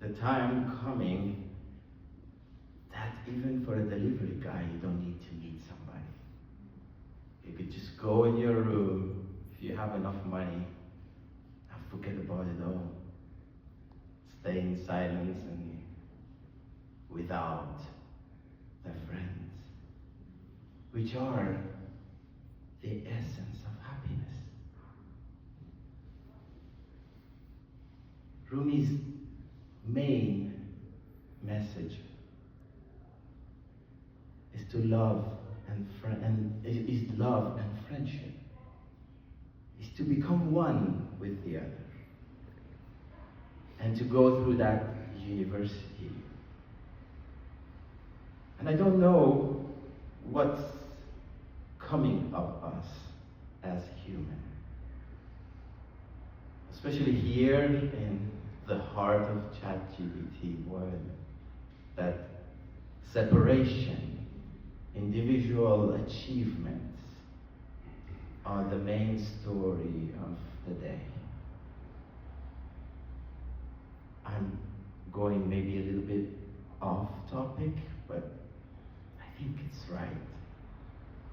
the time coming that even for a delivery guy, you don't need to meet somebody. You could just go in your room, if you have enough money, and forget about it all. Stay in silence and without the friends, which are the essence of happiness. Rumi's main message is to love is love and friendship. Is to become one with the other. And to go through that university. And I don't know what's coming of us as human. Especially here in the heart of ChatGPT world, that separation, individual achievements are the main story of the day. I'm going maybe a little bit off topic, but I think it's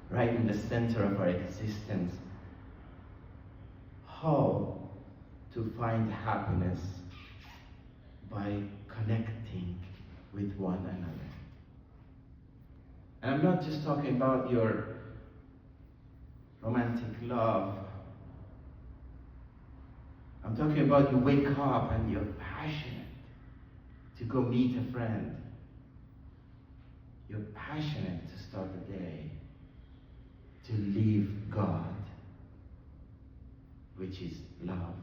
right in the center of our existence. How to find happiness by connecting with one another. And I'm not just talking about your romantic love. I'm talking about you wake up and you're passionate to go meet a friend. You're passionate to start the day, to leave God, which is love.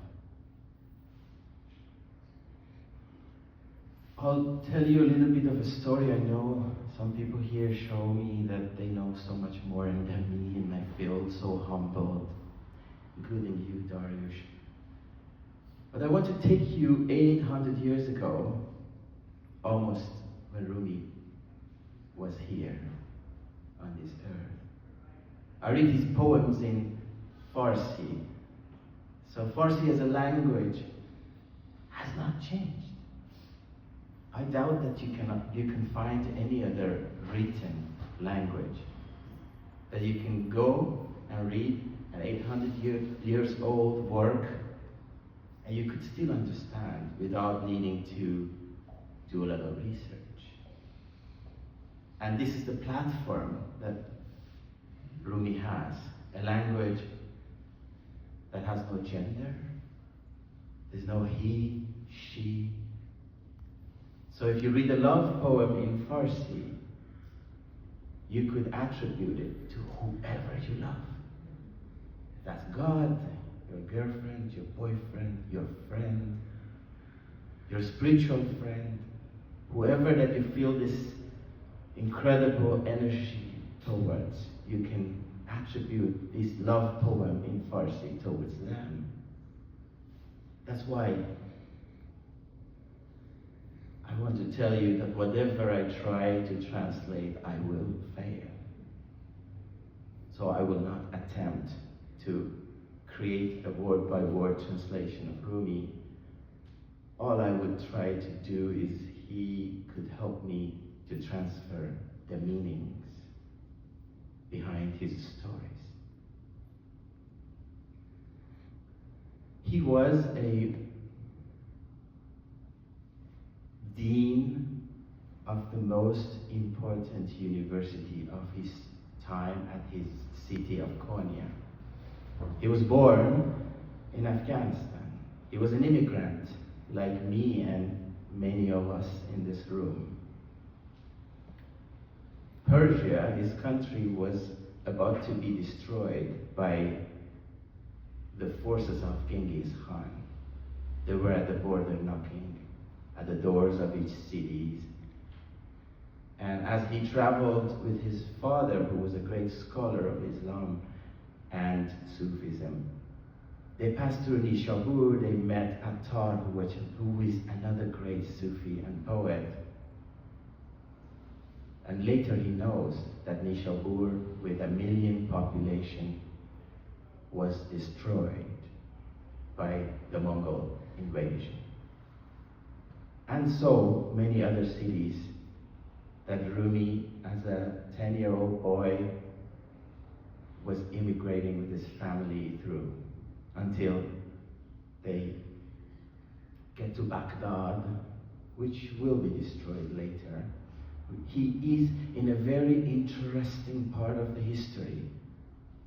I'll tell you a little bit of a story. I know some people here show me that they know so much more than me, and I feel so humbled, including you, Darius. But I want to take you 800 years ago, almost when Rumi was here on this earth. I read his poems in Farsi. So Farsi as a language has not changed. I doubt that you can find any other written language that you can go and read an 800 years old work and you could still understand without needing to do a lot of research. And this is the platform that Rumi has, a language that has no gender, there's no he, she. So if you read a love poem in Farsi, you could attribute it to whoever you love. That's God, your girlfriend, your boyfriend, your friend, your spiritual friend, whoever that you feel this incredible energy towards, you can attribute this love poem in Farsi towards them. That's why I want to tell you that whatever I try to translate, I will fail. So I will not attempt to create a word-by-word translation of Rumi. All I would try to do is he could help me to transfer the meanings behind his stories. He was a dean of the most important university of his time at his city of Konya. He was born in Afghanistan. He was an immigrant like me and many of us in this room. Persia, his country, was about to be destroyed by the forces of Genghis Khan. They were at the border knocking at the doors of each city. And as he traveled with his father, who was a great scholar of Islam and Sufism, they passed through Nishabur. They met Attar, who is another great Sufi and poet. And later he knows that Nishabur, with 1 million population, was destroyed by the Mongol invasion. and so many other cities that Rumi, as a 10-year-old boy, was immigrating with his family through until they get to Baghdad, which will be destroyed later. He is in a very interesting part of the history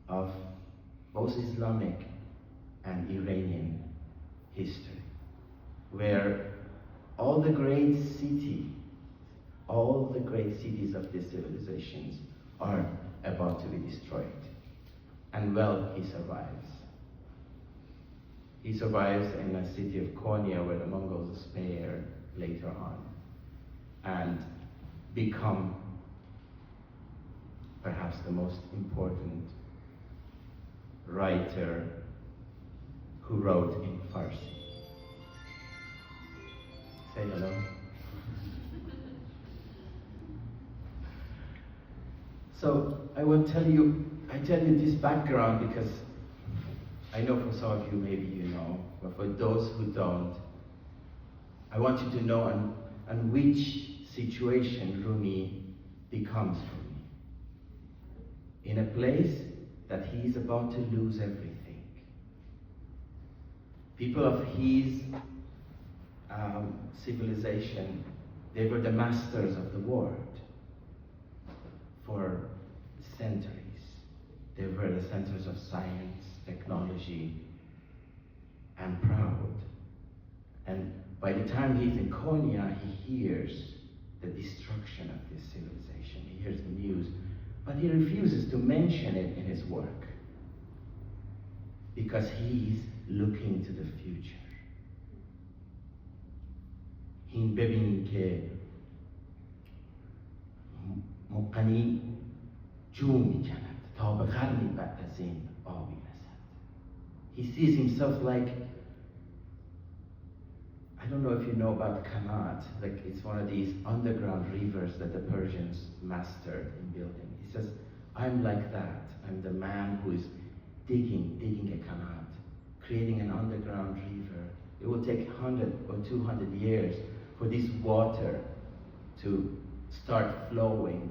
of both Islamic and Iranian history, where all the great cities of these civilizations are about to be destroyed. And well, he survives. He survives in the city of Konya, where the Mongols spare later on, and become perhaps the most important writer who wrote in Farsi. Say hello. So I tell you this background because I know for some of you maybe you know, but for those who don't, I want you to know on which situation Rumi becomes Rumi. In a place that he is about to lose everything. People of his civilization, they were the masters of the world for centuries. They were the centers of science, technology, and proud. And by the time he's in Konya, he hears the destruction of this civilization. He hears the news, but he refuses to mention it in his work because he's looking to the future. این ببین که مقنی جو میکند تا به قرنی بعد از این آبی رسد. He sees himself like, I don't know if you know about Kanat, like it's one of these underground rivers that the Persians mastered in building. He says, I'm like that. I'm the man who is digging a Kanat, creating an underground river. It will take 100 or 200 years for this water to start flowing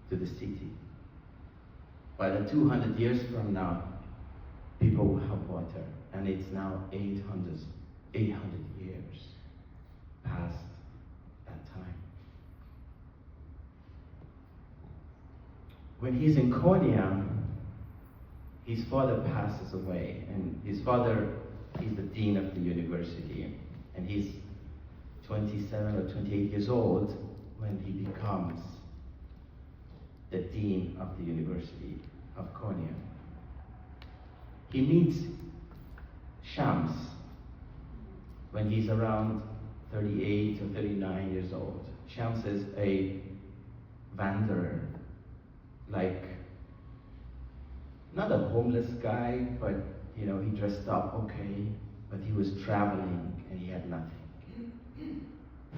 to the city. By the 200 years from now, people will have water, and it's now 800 years past that time. When he's in Konya, his father passes away, and his father is the dean of the university, and he's 27 or 28 years old when he becomes the dean of the University of Konya. He meets Shams when he's around 38 or 39 years old. Shams is a wanderer, like not a homeless guy, but you know, he dressed up okay, but he was traveling and he had nothing.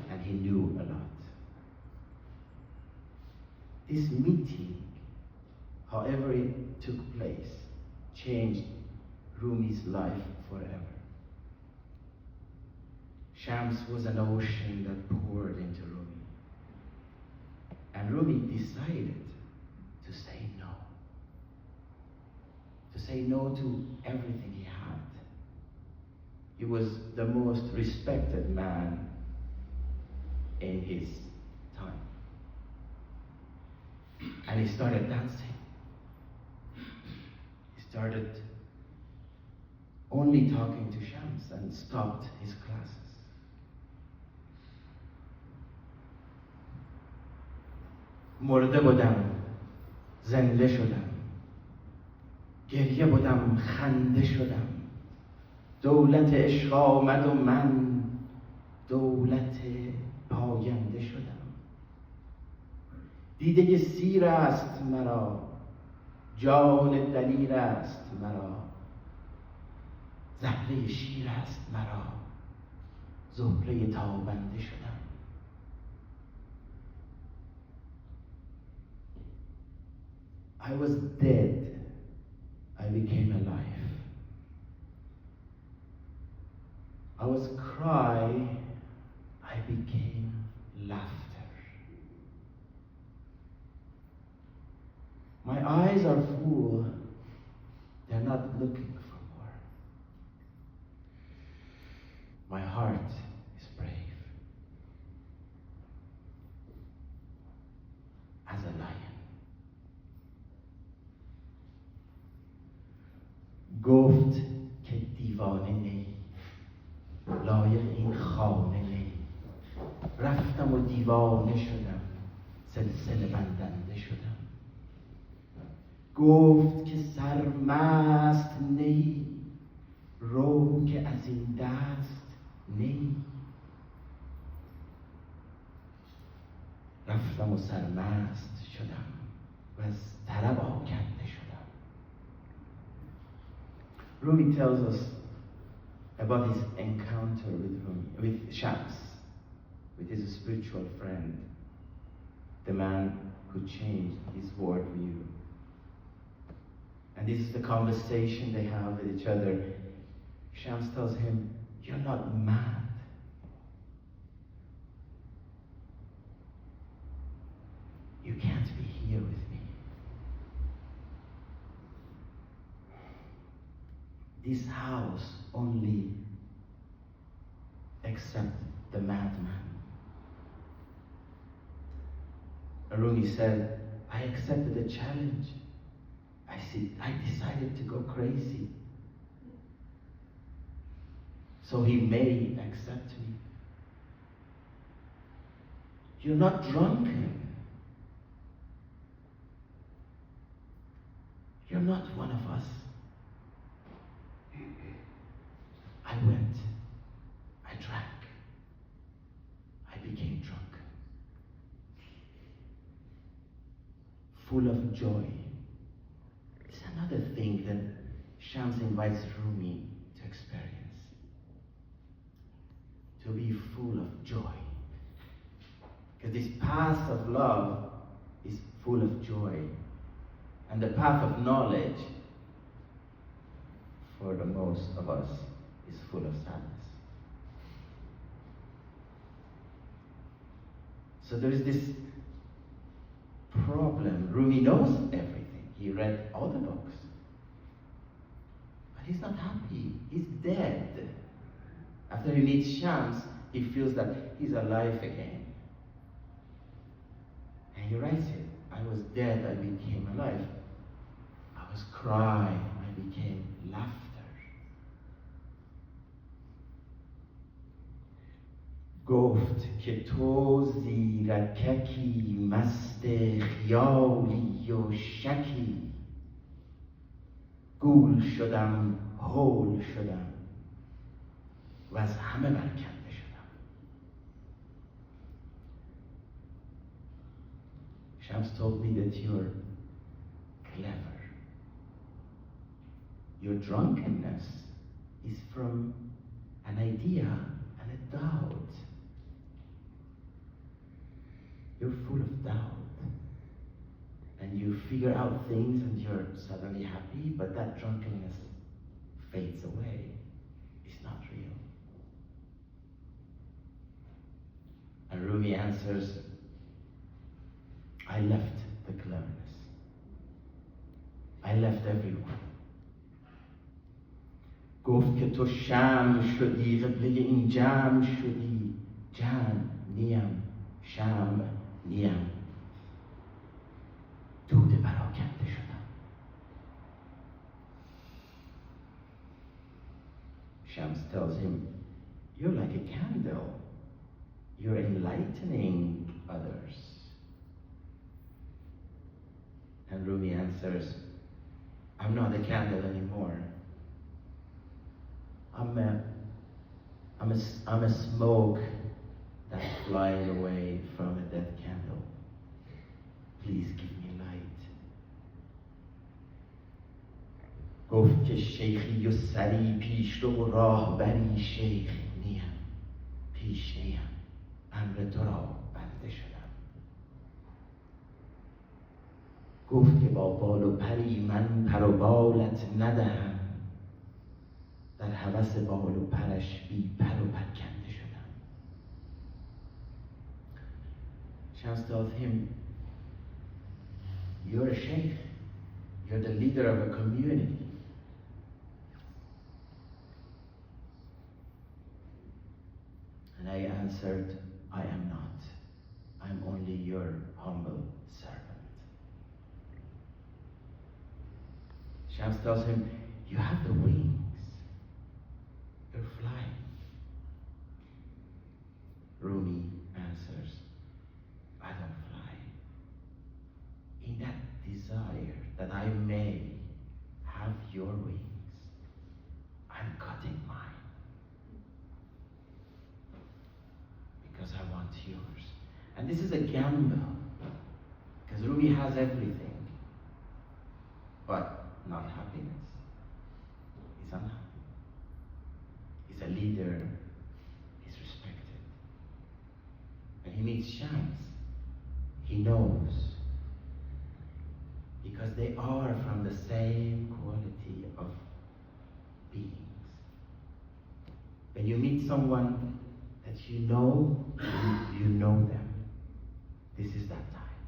And he knew a lot. This meeting, however it took place, changed Rumi's life forever. Shams was an ocean that poured into Rumi. And Rumi decided to say no. To say no to everything he had. He was the most respected man in his time. And he started dancing. He started only talking to Shams and stopped his classes. مرده بودم، زنده شدم، گریه بودم، خنده شدم، دولت عشق آمد و من دولت پاینده شدم. دیده سیر است مرا، جان دلیر است مرا، زهره شیر است مرا، زهره تابنده شدم. I was dead, I became alive. I was cry, I became laughter. My eyes are full, they're not looking for more. My heart is brave as a lion. گفت که دیوانه نی، لایق این خانه نی. رفتم و دیوانه شدم، سلسله بندنده شدم. گفت که سرمست نی، رو که از این دست نی. رفتم و سرمست شدم و از طرب آکنده شدم. Rumi tells us about his encounter with Shams, with his spiritual friend, the man who changed his worldview. And this is the conversation they have with each other. Shams tells him, "You're not mad. You can't be here with me. This house only accepts the madman." Rumi said, "I accepted the challenge. I decided to go crazy. So he may accept me. You're not drunken. You're not one of us." I went, I drank, I became drunk, full of joy. It's another thing that Shams invites Rumi to experience. To be full of joy. Because this path of love is full of joy. And the path of knowledge, for the most of us, is full of sadness. So there is this problem. Rumi knows everything. He read all the books. But he's not happy. He's dead. After he meets Shams, he feels that he's alive again. And he writes it. I was dead, I became alive. I was crying, I became laughter. گفت که تو زیرککی مست خیالی و شکی. گول شدم، هول شدم و از همه برکنده شدم. Shams told me that you're clever. Your drunkenness is from an idea and a doubt. You're full of doubt. And you figure out things and you're suddenly happy, but that drunkenness fades away. It's not real. And Rumi answers, I left the cleverness. I left everyone. گفت که تو شمع شدی، قبله این جمع شدی. جمع نیم، شمع نیم. دود پراکنده شدم. Shams tells him, you're like a candle. You're enlightening others. And Rumi answers, I'm not a candle anymore. I'm a smoke that's flying away from a dead candle. Please give me light. گفت که شیخی و سری پیش رو راهبری شیخ نیم. پیش نیم. امر تو را بنده شدم. گفت که با بال و پری من پر و بالت ندهم. در هوس بال و پرش بی پر و پرکنده شدم. Shams tells him, you're a sheikh. You're the leader of a community. And I answered, I am not. I'm only your humble servant. Shams tells him, you have the wings. You're flying. Rumi answers, I don't fly. In that desire that I may have your wings, I'm cutting mine. Because I want yours. And this is a gamble. Because Rumi has everything. But not happiness. He's unhappy. He's a leader. He's respected. When he meets Shams, he knows. Because they are from the same quality of beings. When you meet someone that you know them. This is that time.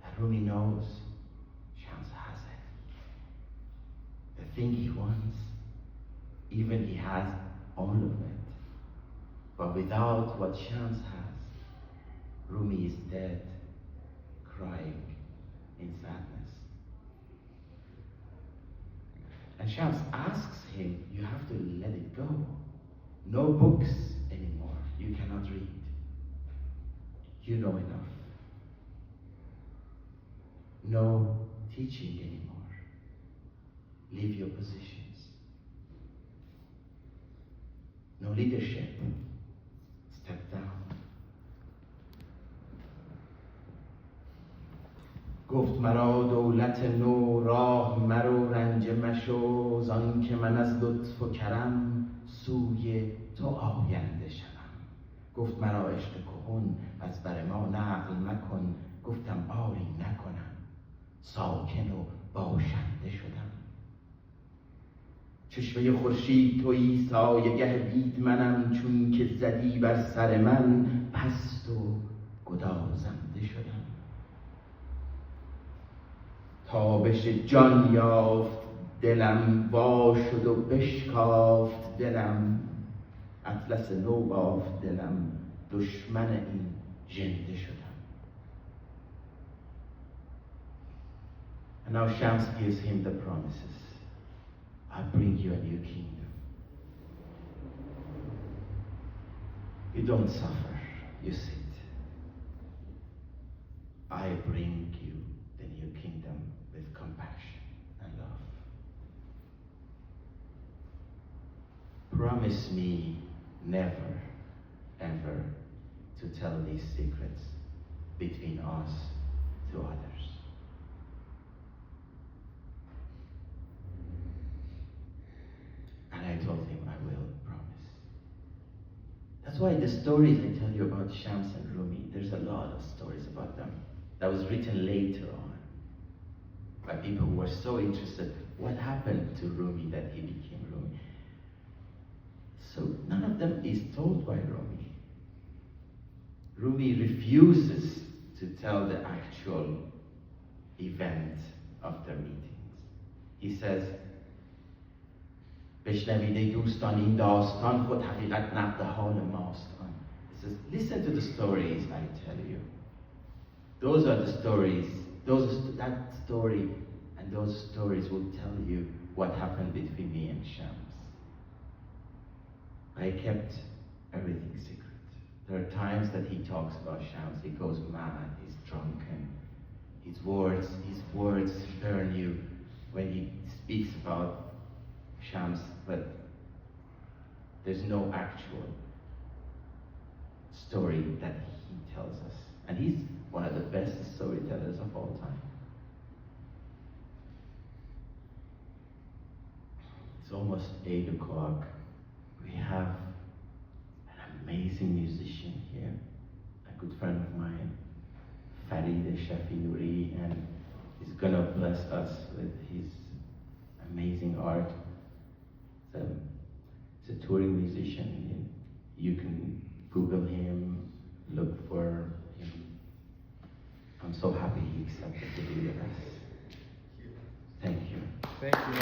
That Rumi knows Shams has it. The thing he wants, even he has all of it. But without what Shams has, Rumi is dead, crying in sadness. And Shams asks him, you have to let it go. No books anymore. You cannot read. You know enough. No teaching anymore. Leave your positions. No leadership. Step down. گفت مرا دولت نو راه مرو رنج مشو زان که من از لطف و کرم سوی تو آینده شوم. گفت مرا عشق کهن از بر ما نقل مکن. گفتم آری نکنم. ساکن و باشنده شدم. چشمه خورشید تویی سایه‌گه دید منم. چون که زدی بر سر من پست و گدازنده شدم. تابش جان یافت دلم وا شد و بشکافت دلم. اطلس نو بافت دلم دشمن این ژنده شدم. And now Shams gives him the promises. I bring you a new kingdom. You don't suffer, you sit. I bring you the new kingdom with compassion and love. Promise me never, ever to tell these secrets between us to others. And I told him I will promise. That's why the stories I tell you about Shams and Rumi, there's a lot of stories about them that was written later on by people who were so interested. What happened to Rumi that he became Rumi? So none of them is told by Rumi. Rumi refuses to tell the actual event of their meetings. He says, بشنوید ای دوستان این داستان خود حقیقت نقد حال ماست. He says, listen to the stories I tell you. Those are the stories. That story and those stories will tell you what happened between me and Shams. I kept everything secret. There are times that he talks about Shams. He goes mad. He's drunken. His words burn you when he speaks about Shams, but there's no actual story that he tells us. And he's one of the best storytellers of all time. It's almost 8 o'clock. We have an amazing musician here, a good friend of mine, Farid Shafi Nouri, and he's gonna bless us with his amazing art. He's a touring musician. You can Google him, look for I'm so happy he accepted to be with us. Thank you. Thank you.